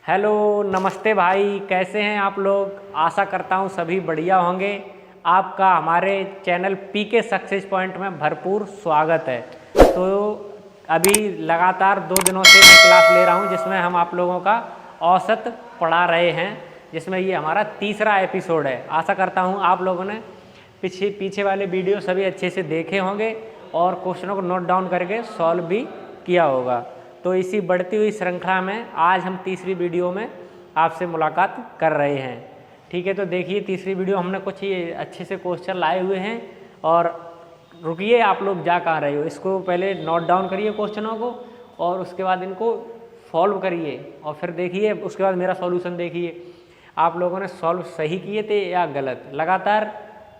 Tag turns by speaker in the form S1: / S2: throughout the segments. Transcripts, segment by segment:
S1: Hello नमस्ते भाई, कैसे हैं आप लोग। आशा करता हूँ सभी बढ़िया होंगे। आपका हमारे चैनल पीके सक्सेस पॉइंट में भरपूर स्वागत है। तो अभी लगातार 2 दिनों से मैं क्लास ले रहा हूँ जिसमें हम आप लोगों का औसत पढ़ा रहे हैं, जिसमें ये हमारा तीसरा एपिसोड है। आशा करता हूँ आप लोगों ने पीछे वाले वीडियो सभी अच्छे से देखे होंगे और क्वेश्चनों को नोट डाउन करके सॉल्व भी किया होगा। तो इसी बढ़ती हुई श्रृंखला में आज हम तीसरी वीडियो में आपसे मुलाकात कर रहे हैं। ठीक है, तो देखिए तीसरी वीडियो हमने कुछ ये अच्छे से क्वेश्चन लाए हुए हैं। और रुकिए, आप लोग जा कहाँ रहे हो, इसको पहले नोट डाउन करिए क्वेश्चनों को और उसके बाद इनको सॉल्व करिए और फिर देखिए उसके बाद मेरा सॉल्यूशन देखिए आप लोगों ने सॉल्व सही किए थे या गलत। लगातार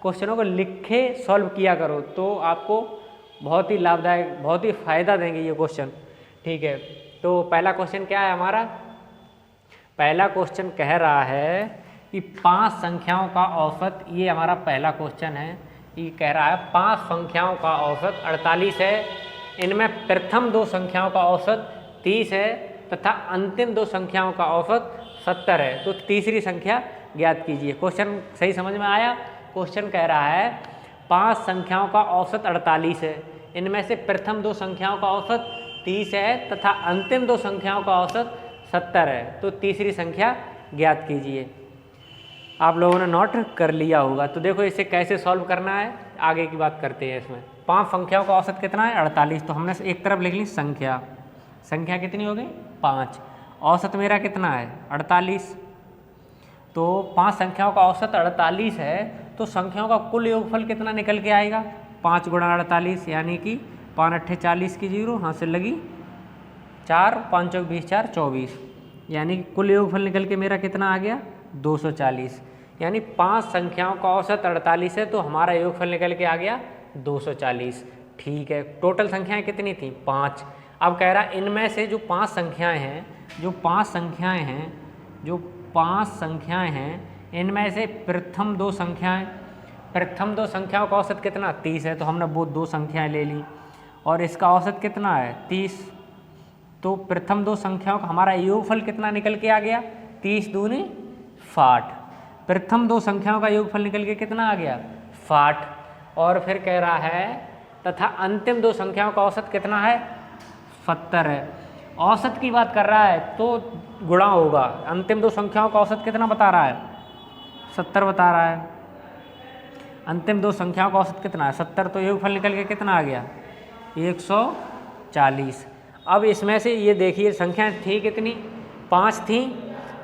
S1: क्वेश्चनों को लिखे सॉल्व किया करो तो आपको बहुत ही लाभदायक, बहुत ही फ़ायदा देंगे ये क्वेश्चन। ठीक है, तो पहला क्वेश्चन क्या है हमारा। पहला क्वेश्चन कह रहा है कि 5 संख्याओं का औसत, ये हमारा पहला क्वेश्चन है। ये कह रहा है 5 संख्याओं का औसत 48 है, इनमें प्रथम 2 संख्याओं का औसत 30 है तथा अंतिम 2 संख्याओं का औसत 70 है। तो तीसरी संख्या ज्ञात कीजिए। क्वेश्चन सही समझ में आया। क्वेश्चन कह रहा है 5 संख्याओं का औसत 48 है, इनमें से प्रथम 2 संख्याओं का औसत 30 है तथा अंतिम 2 संख्याओं का औसत 70 है। तो तीसरी संख्या ज्ञात कीजिए। आप लोगों ने नोट कर लिया होगा। तो देखो इसे कैसे सॉल्व करना है, आगे की बात करते हैं। इसमें 5 संख्याओं का औसत कितना है, 48। तो हमने एक तरफ लिख ली संख्या, संख्या कितनी हो गई 5, औसत मेरा कितना है 48। तो 5 संख्याओं का औसत 48 है, तो संख्याओं का कुल योगफल कितना निकल के आएगा 5 गुणा 48, यानी कि 5 अट्ठे 40 की 0, हाँ से लगी 4, 5 चौक 20, 4 24, यानी कि कुल योगफल निकल के मेरा कितना आ गया 240। यानी 5 संख्याओं का औसत 48 है तो हमारा योगफल निकल के आ गया 240। ठीक है, टोटल संख्याएं कितनी थी 5। अब कह रहा इनमें से जो 5 संख्याएं हैं, जो 5 संख्याएं हैं इनमें से प्रथम 2 संख्याओं का औसत कितना 30 है, तो हमने वो 2 संख्याएं ले ली और इसका औसत कितना है 30। तो प्रथम 2 संख्याओं का हमारा योगफल कितना निकल के आ गया 30 दूनी 60। प्रथम 2 संख्याओं का योगफल निकल के कितना आ गया 60। और फिर कह रहा है तथा अंतिम 2 संख्याओं का औसत कितना है 70 है। औसत की बात कर रहा है तो गुणा होगा। अंतिम 2 संख्याओं का औसत कितना बता रहा है 70 बता रहा है। अंतिम 2 संख्याओं का औसत कितना है 70, तो योगफल निकल के कितना आ गया 140। अब इसमें से ये देखिए संख्या थी कितनी 5 थी,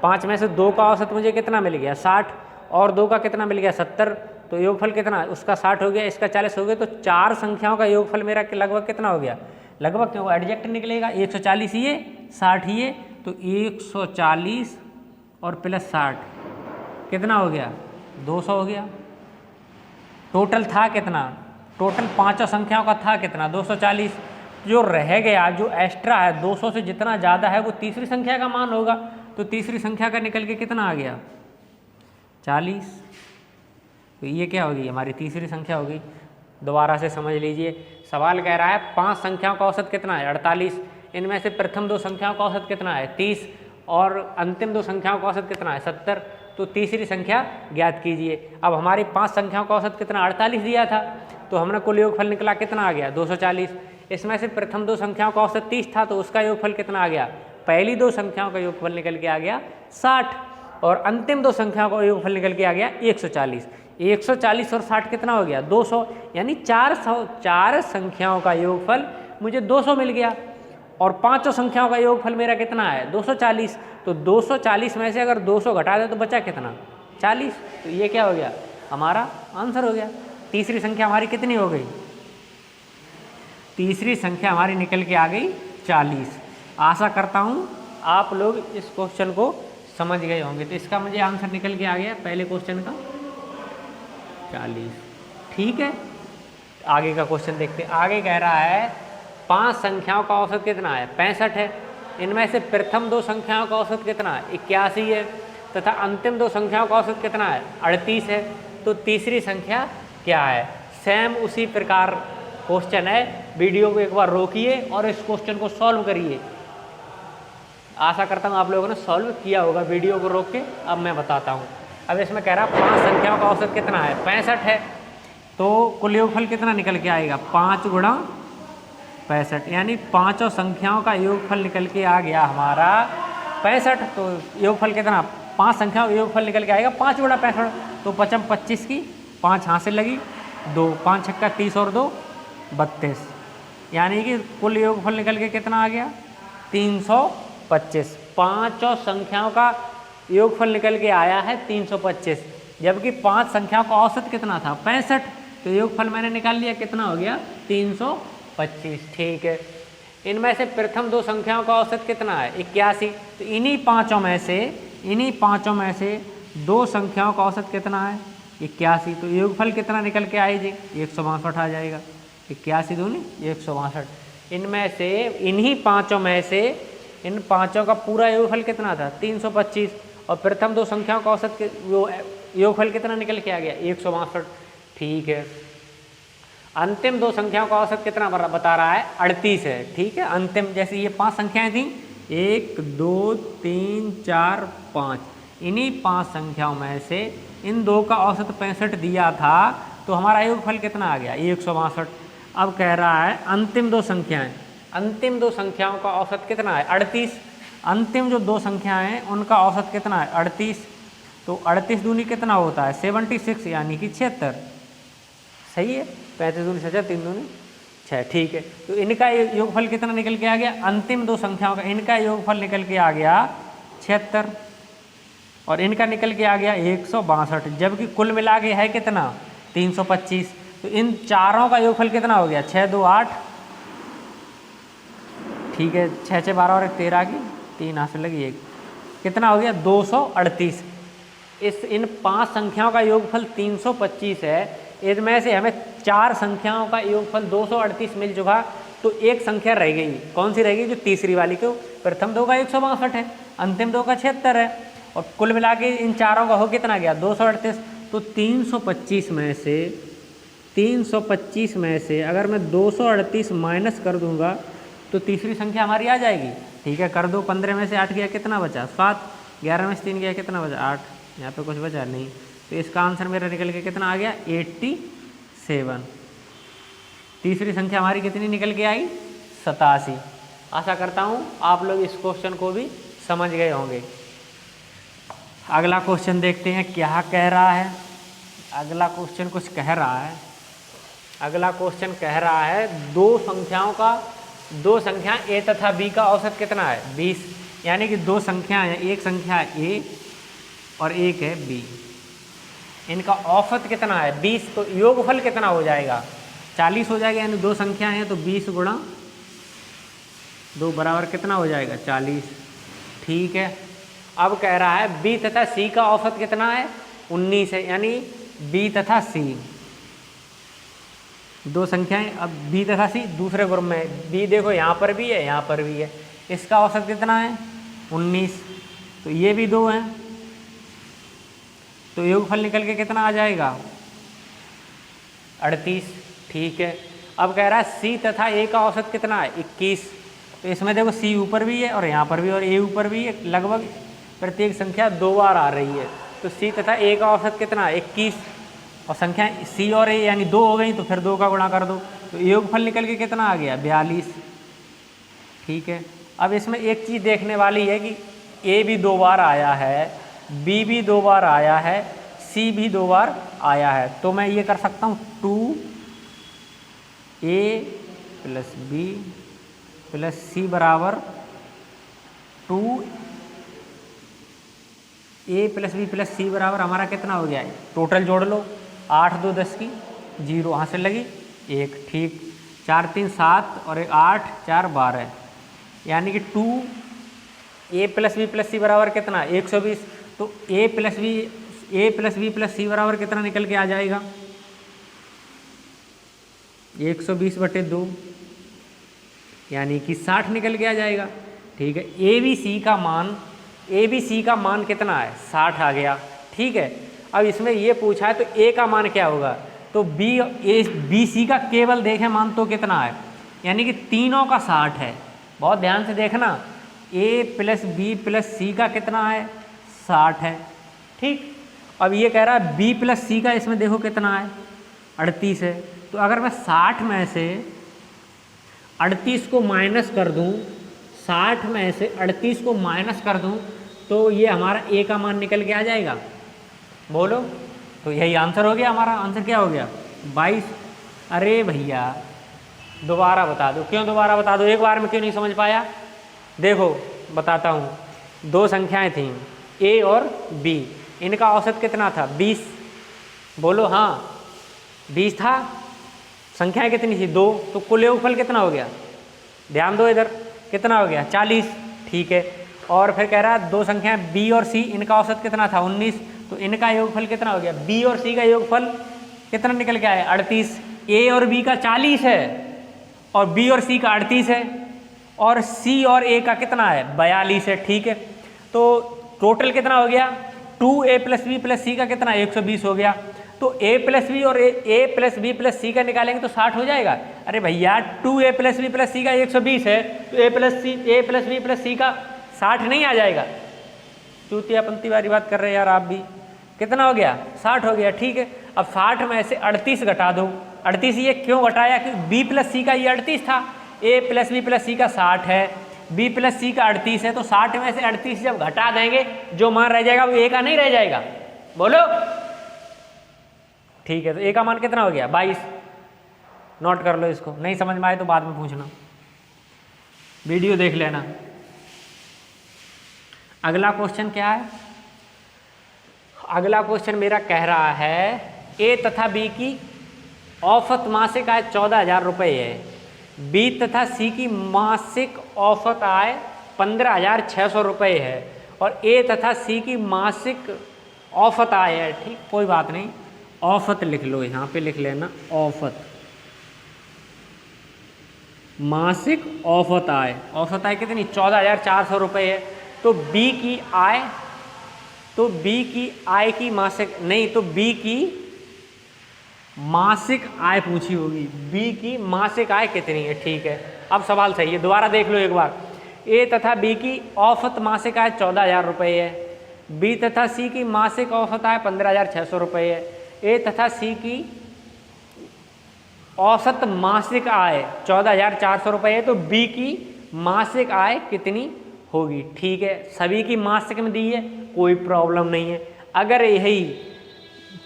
S1: 5 में से 2 का औसत मुझे कितना मिल गया 60 और 2 का कितना मिल गया 70, तो योगफल कितना उसका 60 हो गया, इसका 40 हो गया। तो 4 संख्याओं का योगफल मेरा लगभग कितना हो गया, लगभग क्यों एडजेक्ट निकलेगा 140 ये 60 ये, तो 140 और प्लस 60 कितना हो गया 200 हो गया। टोटल था कितना, टोटल 5 संख्याओं का था कितना 240। जो रह गया, जो एक्स्ट्रा है 200 से जितना ज़्यादा है वो तीसरी संख्या का मान होगा। तो तीसरी संख्या का निकल के कितना आ गया 40। तो ये क्या होगी हमारी तीसरी संख्या होगी। दोबारा से समझ लीजिए, सवाल कह रहा है 5 संख्याओं का औसत कितना है 48, इनमें से प्रथम 2 संख्याओं का औसत कितना है 30 और अंतिम 2 संख्याओं का औसत कितना है 70। तो तीसरी संख्या ज्ञात कीजिए। अब हमारी 5 संख्याओं का औसत कितना 48 दिया था, तो हमने कुल योगफल निकला कितना आ गया 240। इसमें से प्रथम 2 संख्याओं का औसत 30 था, तो उसका योगफल कितना आ गया, पहली 2 संख्याओं का योगफल निकल के आ गया 60 और अंतिम 2 संख्याओं का योगफल निकल के आ गया 140। 140 और 60 कितना हो गया 200, यानी 4 संख्याओं का योगफल मुझे 200 मिल गया और 5 संख्याओं का योगफल मेरा कितना है 240। तो 240 में से अगर 200 घटा दें तो बचा कितना 40। तो ये क्या हो गया हमारा आंसर हो गया। तीसरी संख्या हमारी कितनी हो गई, तीसरी संख्या हमारी निकल के आ गई 40। आशा करता हूँ आप लोग इस क्वेश्चन को समझ गए होंगे। तो इसका मुझे आंसर निकल के आ गया पहले क्वेश्चन का 40। ठीक है, आगे का क्वेश्चन देखते हैं। आगे कह रहा है 5 संख्याओं का औसत कितना है 65 है, इनमें से प्रथम 2 संख्याओं का औसत कितना है 81 है तथा अंतिम 2 संख्याओं का औसत कितना है 38 है। तो तीसरी संख्या क्या है। सेम उसी प्रकार क्वेश्चन है, वीडियो को एक बार रोकिए और इस क्वेश्चन को सॉल्व करिए। आशा करता हूँ आप लोगों ने सॉल्व किया होगा वीडियो को रोक के। अब मैं बताता हूँ। अब इसमें कह रहा 5 संख्याओं का औसत कितना है, 65 है, तो कुल योगफल कितना निकल के आएगा, 5 गुणा 65, यानी पाँचों संख्याओं का योगफल निकल के आ गया हमारा 65। तो योगफल कितना, 5 संख्याओं का योगफल निकल के आएगा 5 गुणा 65। तो 5 25 की 5 हासिल लगी, 2 5 छक्का 30 और 2 32, यानी कि कुल योगफल निकल के कितना आ गया 325। पाँचों संख्याओं का योगफल निकल के आया है 325, जबकि 5 संख्याओं का औसत कितना था 65। तो योगफल मैंने निकाल लिया, कितना हो गया 325। ठीक है, इनमें से प्रथम 2 संख्याओं का औसत कितना है 81। तो इन्हीं पाँचों में से 2 संख्याओं का औसत कितना है 81। तो योगफल कितना निकल के आए जी 162 आ जाएगा। 81 दूनी 162। इनमें से इन्हीं पाँचों में से इन पाँचों का पूरा योगफल कितना था 325, और प्रथम 2 संख्याओं का औसत योगफल कितना निकल के आ गया 162। ठीक है, अंतिम 2 संख्याओं का औसत कितना बता रहा है 38 है। ठीक है, अंतिम जैसे ये 5 संख्याएं थी 1 2 3 4 5, इन्हीं 5 संख्याओं में से इन 2 का औसत 65 दिया था, तो हमारा योगफल कितना आ गया 162। अब कह रहा है अंतिम 2 संख्याओं का औसत कितना है 38। अंतिम जो 2 संख्याएं हैं उनका औसत कितना है 38। तो 38 दूनी कितना होता है 76, यानी कि 76। सही है, 35 दूनी 76, 3 दूनी 6। ठीक है, तो इनका योगफल कितना निकल के आ गया, अंतिम 2 संख्याओं का इनका योगफल निकल के आ गया 76, और इनका निकल के आ गया 162, जबकि कुल मिला के है कितना 325। तो इन चारों का योगफल कितना हो गया 6 2 8। ठीक है, 6 6 12 और 1 13 की 3 हासिल लगी 1, कितना हो गया 238। इन 5 संख्याओं का योगफल 325 है। इनमें से हमें 4 संख्याओं का योगफल 238 मिल चुका, तो एक संख्या रह गई। कौन सी रह गई, जो तीसरी वाली, को प्रथम 2 का 162 है, अंतिम 2 का 76 है, और कुल मिला के इन चारों का हो कितना गया 238। तो 325 में से अगर मैं 238 माइनस कर दूंगा तो तीसरी संख्या हमारी आ जाएगी। ठीक है, कर दो। 15 में से 8 गया, कितना बचा 7। 11 में से 3 गया, कितना बचा 8। यहाँ पे कुछ बचा नहीं, तो इसका आंसर मेरा निकल के कितना आ गया 87। तीसरी संख्या हमारी कितनी निकल के आई 87। आशा करता हूँ आप लोग इस क्वेश्चन को भी समझ गए होंगे। अगला क्वेश्चन देखते हैं क्या कह रहा है। अगला क्वेश्चन कुछ कह रहा है। अगला क्वेश्चन कह रहा है 2 संख्या ए तथा बी का औसत कितना है 20, यानी कि 2 संख्याएं हैं, एक संख्या ए और एक है बी, इनका औसत कितना है 20। तो योगफल कितना हो जाएगा 40 हो जाएगा, यानी 2 संख्याएं हैं तो 20 गुणा 2 बराबर कितना हो जाएगा 40। ठीक है, अब कह रहा है बी तथा सी का औसत कितना है 19 है, यानी बी तथा सी 2 संख्याएं। अब बी तथा सी दूसरे ग्रुप में, बी देखो यहाँ पर भी है, यहाँ पर भी है, इसका औसत कितना है 19। तो ये भी 2 हैं, तो योगफल निकल के कितना आ जाएगा 38। ठीक है, अब कह रहा है सी तथा ए का औसत कितना है 21। तो इसमें देखो सी ऊपर भी है और यहाँ पर भी और ए ऊपर भी है, लगभग प्रत्येक संख्या 2 बार आ रही है। तो सी तथा ए का औसत कितना है 21, और संख्या सी और ए यानी 2 हो गई, तो फिर 2 का गुणा कर दो, तो योगफल निकल के कितना आ गया 42। ठीक है, अब इसमें एक चीज़ देखने वाली है कि ए भी 2 बार आया है, बी भी 2 बार आया है, सी भी 2 बार आया है। तो मैं ये कर सकता हूँ 2a + b + c बराबर 2a + b + c बराबर हमारा कितना हो गया है, टोटल जोड़ लो, 8 2 10 की 0 हासिल लगी 1। ठीक, 4 3 7 और 1 8 4 12, यानी कि 2a + b + c बराबर कितना 120। तो a + b + c बराबर कितना निकल के आ जाएगा 120/2, यानी कि 60 निकल के आ जाएगा। ठीक है, ए बी सी का मान कितना है 60 आ गया। ठीक है, अब इसमें ये पूछा है तो ए का मान क्या होगा, तो बी सी का केवल देखें मान तो कितना है, यानी कि तीनों का 60 है। बहुत ध्यान से देखना, ए प्लस बी प्लस सी का कितना है 60 है। ठीक, अब ये कह रहा है बी प्लस सी का इसमें देखो कितना है 38 है। तो अगर मैं 60 में से 38 को माइनस कर दूं, 60 में से 38 को माइनस कर दूं तो ये हमारा ए का मान निकल के आ जाएगा। बोलो, तो यही आंसर हो गया हमारा। आंसर क्या हो गया 22। अरे भैया दोबारा बता दो। क्यों दोबारा बता दो, एक बार में क्यों नहीं समझ पाया? देखो बताता हूँ, दो संख्याएं थीं ए और बी, इनका औसत कितना था 20। बोलो हाँ 20 था। संख्याएं कितनी थी 2, तो कुल योगफल कितना हो गया? ध्यान दो इधर, कितना हो गया 40। ठीक है, और फिर कह रहा है दो संख्याएं बी और सी, इनका औसत कितना था 19, तो इनका योगफल कितना हो गया? बी और सी का योगफल कितना निकल के आया 38। ए और बी का 40 है और बी और सी का 38 है और सी और ए का कितना है 42 है। ठीक है, तो टोटल कितना हो गया 2a प्लस बी प्लस सी का कितना 120 हो गया। तो a प्लस बी और a प्लस बी प्लस सी का निकालेंगे तो 60 हो जाएगा। अरे भैया 2a प्लस बी प्लस सी का 120 है तो a प्लस बी प्लस सी का 60 नहीं आ जाएगा? चूतियापंती वाली बात कर रहे हैं यार आप भी। कितना हो गया 60 हो गया। ठीक है, अब 60 में से 38 घटा दो। 38 ये क्यों घटाया? क्योंकि बी प्लस सी का ये 38 था, a प्लस बी प्लस सी का 60 है, बी प्लस सी का 38 है, तो 60 में से 38 जब घटा देंगे जो मान रह जाएगा वो ए का नहीं रह जाएगा। बोलो। ठीक है, तो ए का मान कितना हो गया 22। नोट कर लो इसको, नहीं समझ में आए तो बाद में पूछना, वीडियो देख लेना। अगला क्वेश्चन क्या है? अगला क्वेश्चन मेरा कह रहा है ए तथा बी की औसत मासिक आय 14,000 रुपये है, बी तथा सी की मासिक औसत आय 15,600 रुपये है और ए तथा सी की मासिक औसत आय है। ठीक, कोई बात नहीं, औसत लिख लो, यहाँ पे लिख लेना औसत, मासिक औसत आय। औसत आय कितनी 14,400 रुपये है। तो बी की आय, तो बी की आय की मासिक नहीं, तो बी की मासिक आय पूछी होगी, बी की मासिक आय कितनी है। ठीक है, अब सवाल सही है, दोबारा देख लो एक बार। ए तथा बी की औसत मासिक आय 14,000 रुपये है, बी तथा सी की मासिक औसत आय 15,600 रुपये है। ए तथा सी की औसत मासिक आय 14,400 रुपये है, तो बी की मासिक आय कितनी होगी? ठीक है, सभी की मासिक में दी है, कोई प्रॉब्लम नहीं है। अगर यही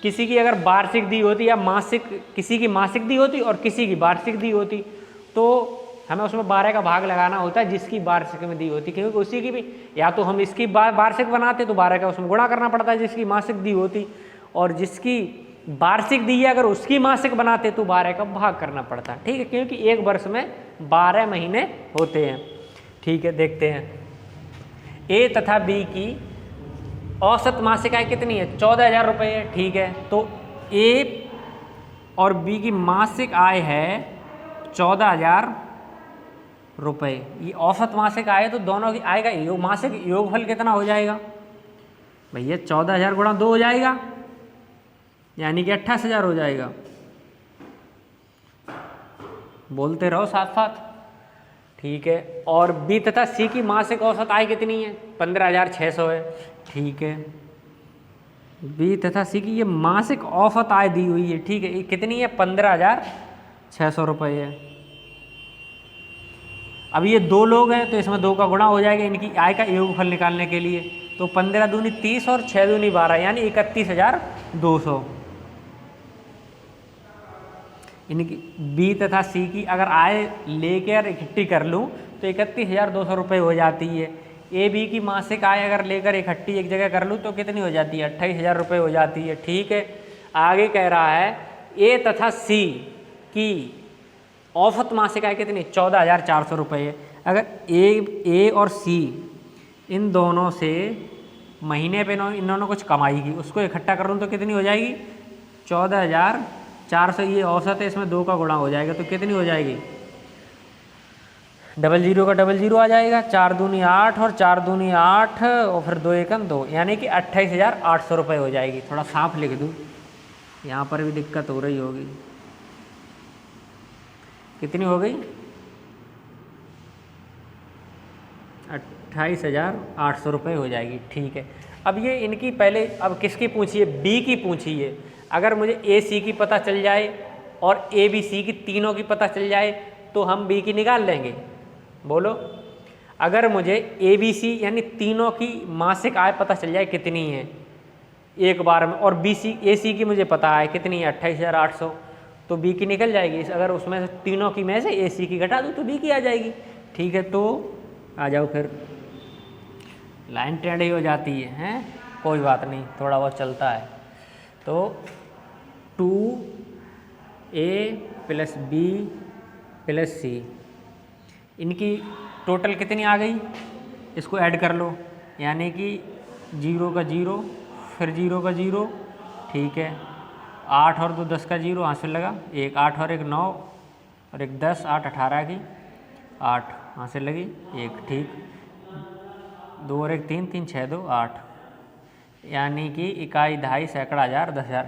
S1: किसी की अगर वार्षिक दी होती या मासिक, किसी की मासिक दी होती और किसी की वार्षिक दी होती तो हमें उसमें 12 का भाग लगाना होता है जिसकी वार्षिक में दी होती, क्योंकि उसी की भी या तो हम इसकी वार्षिक बनाते तो 12 का उसमें गुणा करना पड़ता है जिसकी मासिक दी होती, और जिसकी वार्षिक दी है अगर उसकी मासिक बनाते तो 12 का भाग करना पड़ता है। ठीक है, क्योंकि एक वर्ष में 12 महीने होते हैं। ठीक है, देखते हैं। ए तथा बी की औसत मासिक आय कितनी है 14,000 रुपये है। ठीक है, तो ए और बी की मासिक आय है 14,000 रुपये। ये औसत मासिक आय है तो दोनों की आय का योग, मासिक योगफल कितना हो जाएगा भैया? 14,000 गुणा 2 हो जाएगा, यानी कि 28,000 हो जाएगा। बोलते रहो साथ साथ। ठीक है, और बी तथा सी की मासिक औसत आय कितनी है 15,600 है। ठीक है, बी तथा सी की ये मासिक औसत आय दी हुई है। ठीक है, ये कितनी है 15,600 रुपये है। अब ये दो लोग हैं तो इसमें 2 का गुणा हो जाएगा इनकी आय का योगफल निकालने के लिए, तो 15 दूनी 30 और 6 दूनी 12 यानी 31,200। इनकी बी तथा सी की अगर आय लेकर इकट्ठी कर लूँ तो 31,200 रुपये हो जाती है। ए बी की मासिक आय अगर लेकर इकट्ठी एक जगह कर लूँ तो कितनी हो जाती है 28,000 रुपये हो जाती है। ठीक है, आगे कह रहा है ए तथा सी की औसत मासिक आय कितनी 14,400 रुपये है। अगर ए और सी इन दोनों से महीने पे इन दोनों कुछ कमाई की उसको इकट्ठा कर लूँ तो कितनी हो जाएगी 14,400। ये औसत है, इसमें 2 का गुणा हो जाएगा तो कितनी हो जाएगी 00 का 00 आ जाएगा, 4 दूनी 8 और 4 दूनी 8 और फिर 2 एकम 2 यानी कि 28,800 रुपये हो जाएगी। थोड़ा साफ लिख दूँ, यहाँ पर भी दिक्कत हो रही होगी। कितनी हो गई 28,800 रुपये हो जाएगी। ठीक है, अब ये इनकी पहले अब किसकी पूछी है, बी की पूछी है। अगर मुझे ए सी की पता चल जाए और ए बी सी की तीनों की पता चल जाए तो हम बी की निकाल लेंगे। बोलो, अगर मुझे ए बी सी यानी तीनों की मासिक आय पता चल जाए कितनी है एक बार में, और बी सी ए सी की मुझे पता है कितनी है 28,800, तो बी की निकल जाएगी। अगर उसमें से तीनों की में से ए सी की घटा दूँ तो बी की आ जाएगी। ठीक है, तो आ जाओ फिर। लाइन टेढ़ी हो जाती है, हैं कोई बात नहीं, थोड़ा बहुत चलता है। तो 2a + b + c, इनकी टोटल कितनी आ गई, इसको ऐड कर लो, यानी कि 0 का 0 फिर 0 का 0। ठीक है, 8 और 2 10 का 0, हासिल लगा 1, 8 और 1 9 और 1 10, 8 18 की 8, हासिल लगी 1। ठीक, 2 और 1 3, 3 6 2 8, यानी कि इकाई, दहाई, सैकड़ा, हज़ार, 10,000।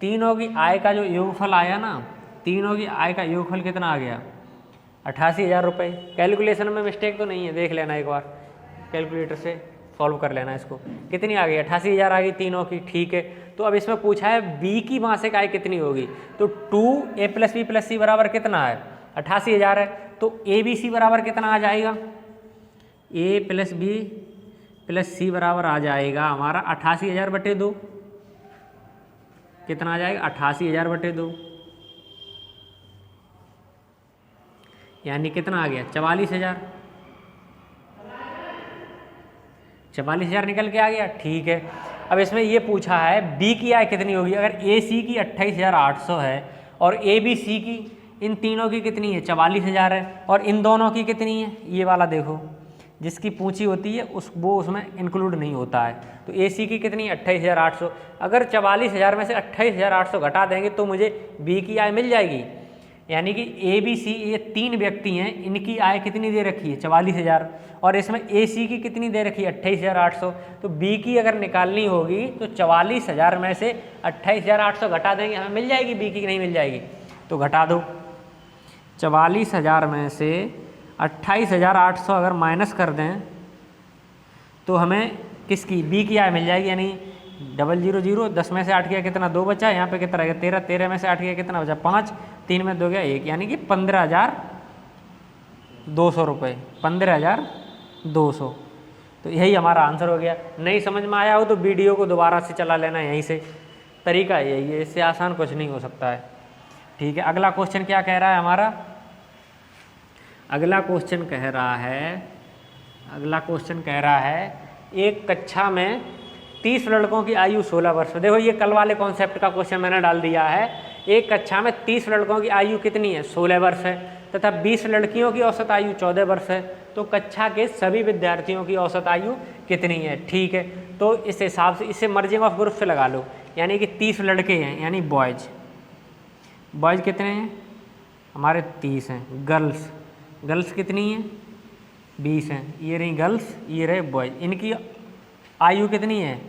S1: तीनों की आय का जो योगफल आया ना, तीनों की आय का योगफल कितना आ गया, 88,000 रुपये। कैलकुलेशन में मिस्टेक तो नहीं है, देख लेना एक बार, कैलकुलेटर से सॉल्व कर लेना इसको। कितनी आ गई, 88,000 आ गई तीनों की। ठीक है, तो अब इसमें पूछा है बी की मासिक आय कितनी होगी, तो 2a + b + c बराबर कितना है, 88,000 है। तो ए बी सी बराबर कितना आ जाएगा, a + b + c बराबर आ जाएगा हमारा 88,000/2। कितना आ जाएगा, 88,000/2, यानी कितना आ गया, 44,000। 44,000 निकल के आ गया। ठीक है, अब इसमें ये पूछा है बी की आय कितनी होगी। अगर ए सी की 28,800 है और ए बी सी की, इन तीनों की कितनी है, 44,000 है, और इन दोनों की कितनी है, ये वाला देखो, जिसकी पूछी होती है वो उसमें इंक्लूड नहीं होता है। तो ए सी की कितनी है, 28,800। अगर 44,000 में से 28,800 घटा देंगे तो मुझे बी की आय मिल जाएगी। यानी कि ए बी सी ये 3 व्यक्ति हैं, इनकी आय कितनी दे रखी है, 44,000, और इसमें ए सी की कितनी दे रखी है, 28,800। तो बी की अगर निकालनी होगी तो 44,000 में से 28,800 घटा देंगे, हमें मिल जाएगी। बी की नहीं मिल जाएगी तो घटा दो। 44,000 में से 28,800 अगर माइनस कर दें तो हमें किसकी, बी की आय मिल जाएगी। यानी 000, 10 में से 8 गया कितना, 2 बचा, यहाँ पे कितना रहेगा 13, 13 में से 8 गया कितना बचा 5, 3 में 2 गया 1, यानी कि 15,200 रुपये, 15,200। तो यही हमारा आंसर हो गया। नहीं समझ में आया हो तो वीडियो को दोबारा से चला लेना, यहीं से तरीका यही है, इससे आसान कुछ नहीं हो सकता है। ठीक है, अगला क्वेश्चन क्या कह रहा है हमारा, अगला क्वेश्चन कह रहा है एक कक्षा में 30 लड़कों की आयु 16 वर्ष। देखो ये कल वाले कॉन्सेप्ट का क्वेश्चन मैंने डाल दिया है। एक कक्षा में 30 लड़कों की आयु कितनी है, 16 वर्ष है, तथा 20 लड़कियों की औसत आयु 14 वर्ष है। तो कक्षा के सभी विद्यार्थियों की औसत आयु कितनी है। ठीक है, तो इस हिसाब से इसे मर्जिंग ऑफ ग्रुप से लगा लो, यानी कि 30 लड़के हैं, यानी बॉयज़ कितने हैं हमारे, 30 हैं। गर्ल्स कितनी हैं, 20 हैं। ये रही गर्ल्स, ये रहे बॉयज़। इनकी आयु कितनी है,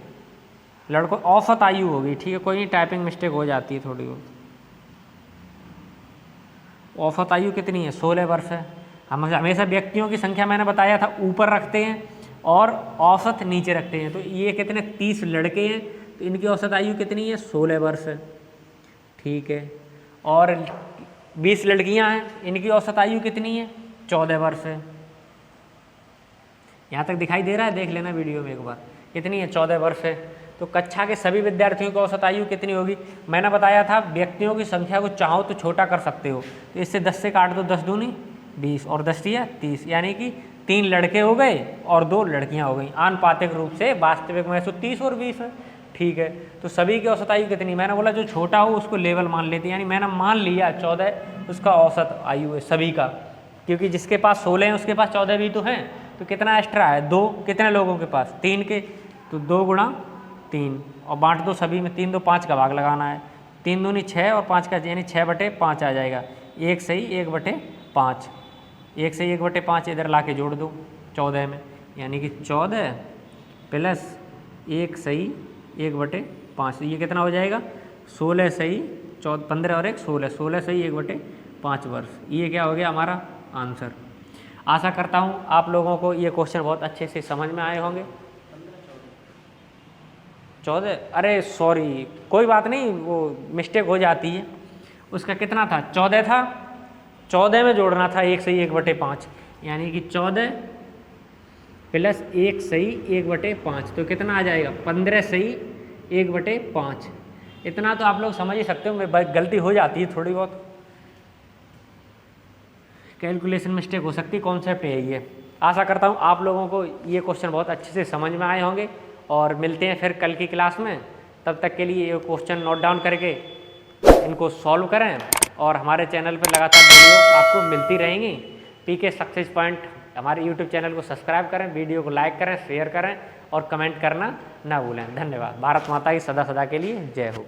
S1: लड़कों औसत आयु होगी। ठीक है, कोई नहीं, टाइपिंग मिस्टेक हो जाती है थोड़ी बहुत। औसत आयु कितनी है, 16 वर्ष है। हम हमेशा व्यक्तियों की संख्या मैंने बताया था ऊपर रखते हैं और औसत नीचे रखते हैं। तो ये कितने, 30 लड़के हैं, तो इनकी औसत आयु कितनी है, 16 वर्ष है। ठीक है, और 20 लड़कियां हैं, इनकी औसत आयु कितनी है, 14 वर्ष है। यहाँ तक दिखाई दे रहा है, देख लेना वीडियो में एक बार, कितनी है, 14 वर्ष है। तो कक्षा के सभी विद्यार्थियों की औसत आयु कितनी होगी, मैंने बताया था व्यक्तियों की संख्या को चाहो तो छोटा कर सकते हो। तो इससे 10 से काट दो, 10 दूनी 20 और 10 या 30, यानी कि 3 लड़के हो गए और 2 लड़कियां हो गई। आनुपातिक रूप से वास्तविक में 30 और 20 है। ठीक है, तो सभी की औसत आयु कितनी, मैंने बोला जो छोटा हो उसको लेवल मान लेते, यानी मैंने मान लिया 14 उसका औसत आयु है सभी का, क्योंकि जिसके पास 16 है उसके पास 14 भी तो हैं। तो कितना एक्स्ट्रा है, 2, कितने लोगों के पास, 3 के, तो 2 गुणा 3 और बांट दो सभी में, 3 2 5 का भाग लगाना है, 3 दूनी 6 और 5 का, यानी 6/5 आ जाएगा। 1 सही 1/5, 1 सही 1/5 इधर ला के जोड़ दो 14 में, यानी कि 14 प्लस 1 सही 1/5, ये कितना हो जाएगा, 16 सही 15 और 1 16, 16 सही 1/5 वर्ष। ये क्या हो गया हमारा आंसर। आशा करता हूँ आप लोगों को ये क्वेश्चन बहुत अच्छे से समझ में आए होंगे। 14, अरे सॉरी, कोई बात नहीं, वो मिस्टेक हो जाती है। उसका कितना था? 14 था। 14 में जोड़ना था 1 सही 1/5, यानी कि 14 प्लस 1 सही 1/5, तो कितना आ जाएगा? 15 सही 1/5। इतना तो आप लोग समझ ही सकते हो, मैं गलती हो जाती है थोड़ी बहुत, कैलकुलेशन मिस्टेक हो सकती है, कॉन्सेप्ट है ये। आशा करता हूँ आप लोगों को ये क्वेश्चन बहुत अच्छे से समझ में आए होंगे और मिलते हैं फिर कल की क्लास में। तब तक के लिए ये क्वेश्चन नोट डाउन करके इनको सॉल्व करें और हमारे चैनल पर लगातार वीडियो आपको मिलती रहेंगी। पीके सक्सेस पॉइंट हमारे यूट्यूब चैनल को सब्सक्राइब करें, वीडियो को लाइक करें, शेयर करें और कमेंट करना ना भूलें। धन्यवाद। भारत माता की सदा सदा के लिए जय हो।